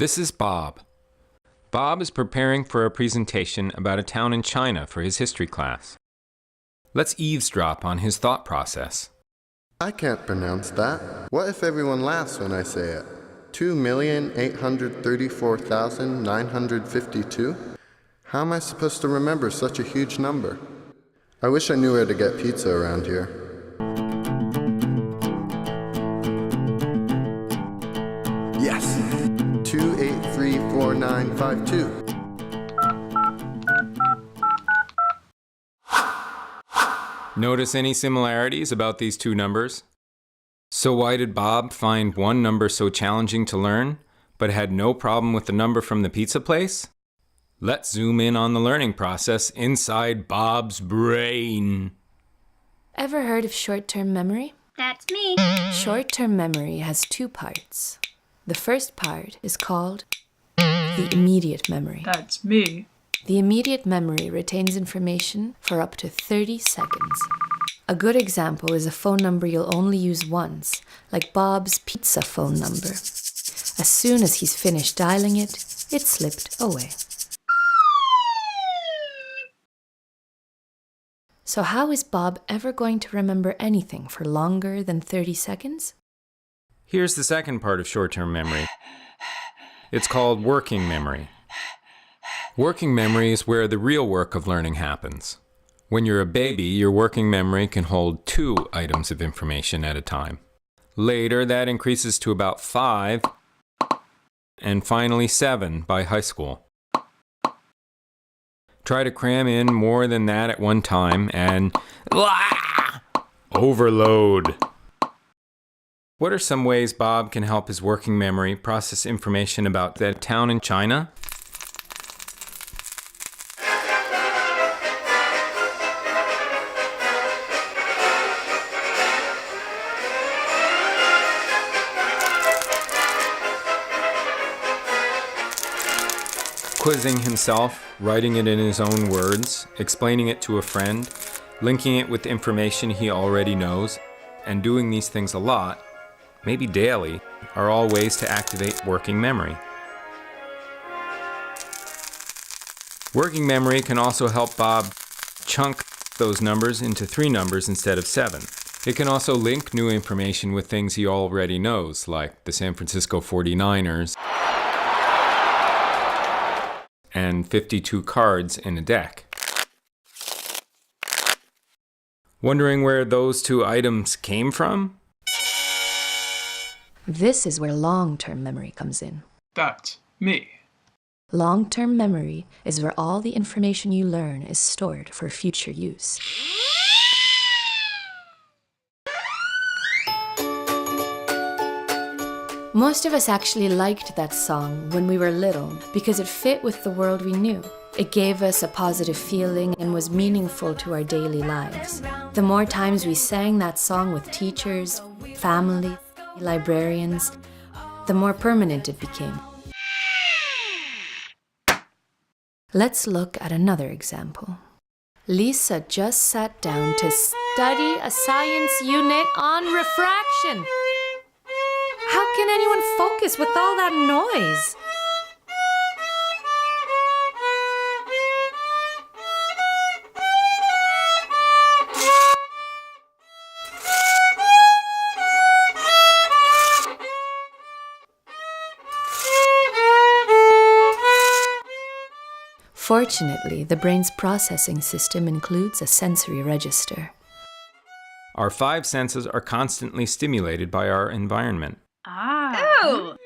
This is Bob. Bob is preparing for a presentation about a town in China for his history class. Let's eavesdrop on his thought process. I can't pronounce that. What if everyone laughs when I say it? 2,834,952? How am I supposed to remember such a huge number? I wish I knew where to get pizza around here. Yes! 2834952. Notice any similarities about these two numbers? So why did Bob find one number so challenging to learn, but had no problem with the number from the pizza place? Let's zoom in on the learning process inside Bob's brain. Ever heard of short-term memory? That's me. Short-term memory has two parts. The first part is called the immediate memory. That's me. The immediate memory retains information for up to 30 seconds. A good example is a phone number you'll only use once, like Bob's pizza phone number. As soon as he's finished dialing it, it slipped away. So how is Bob ever going to remember anything for longer than 30 seconds? Here's the second part of short-term memory. It's called working memory. Working memory is where the real work of learning happens. When you're a baby, your working memory can hold 2 items of information at a time. Later, that increases to about 5, and finally 7 by high school. Try to cram in more than that at one time and overload. What are some ways Bob can help his working memory process information about that town in China? Quizzing himself, writing it in his own words, explaining it to a friend, linking it with information he already knows, and doing these things a lot, maybe daily, are all ways to activate working memory. Working memory can also help Bob chunk those numbers into 3 numbers instead of 7. It can also link new information with things he already knows, like the San Francisco 49ers and 52 cards in a deck. Wondering where those 2 items came from? This is where long-term memory comes in. That's me. Long-term memory is where all the information you learn is stored for future use. Most of us actually liked that song when we were little because it fit with the world we knew. It gave us a positive feeling and was meaningful to our daily lives. The more times we sang that song with teachers, family, librarians, the more permanent it became. Let's look at another example. Lisa just sat down to study a science unit on refraction. How can anyone focus with all that noise? Fortunately, the brain's processing system includes a sensory register. Our 5 senses are constantly stimulated by our environment. Oh.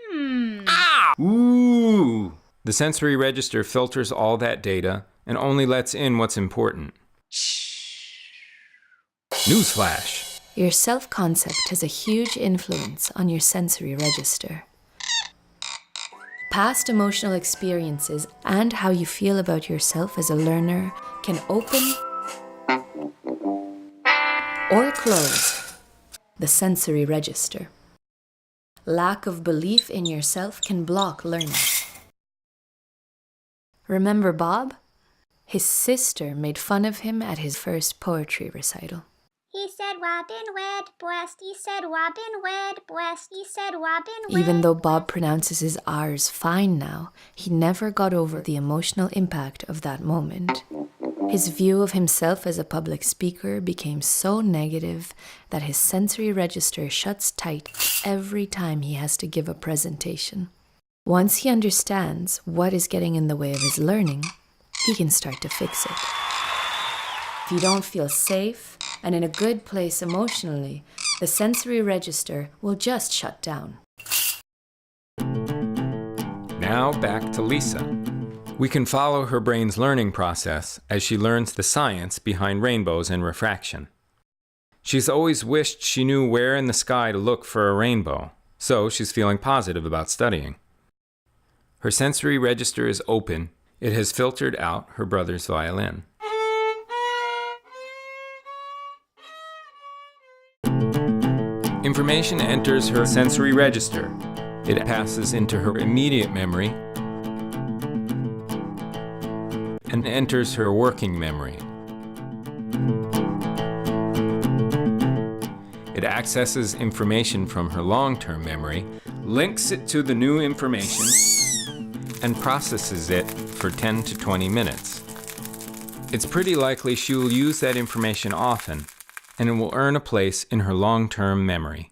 Ooh! The sensory register filters all that data and only lets in what's important. Newsflash! Your self-concept has a huge influence on your sensory register. Past emotional experiences and how you feel about yourself as a learner can open or close the sensory register. Lack of belief in yourself can block learning. Remember Bob? His sister made fun of him at his first poetry recital. He he said Robin wed, breast, he said Robin wed, breast, he said Robin wed. Even though Bob pronounces his R's fine now, he never got over the emotional impact of that moment. His view of himself as a public speaker became so negative that his sensory register shuts tight every time he has to give a presentation. Once he understands what is getting in the way of his learning, he can start to fix it. If you don't feel safe and in a good place emotionally, the sensory register will just shut down. Now back to Lisa. We can follow her brain's learning process as she learns the science behind rainbows and refraction. She's always wished she knew where in the sky to look for a rainbow, so she's feeling positive about studying. Her sensory register is open. It has filtered out her brother's violin. Information enters her sensory register. It passes into her immediate memory and enters her working memory. It accesses information from her long-term memory, links it to the new information, and processes it for 10 to 20 minutes. It's pretty likely she will use that information often, and it will earn a place in her long-term memory.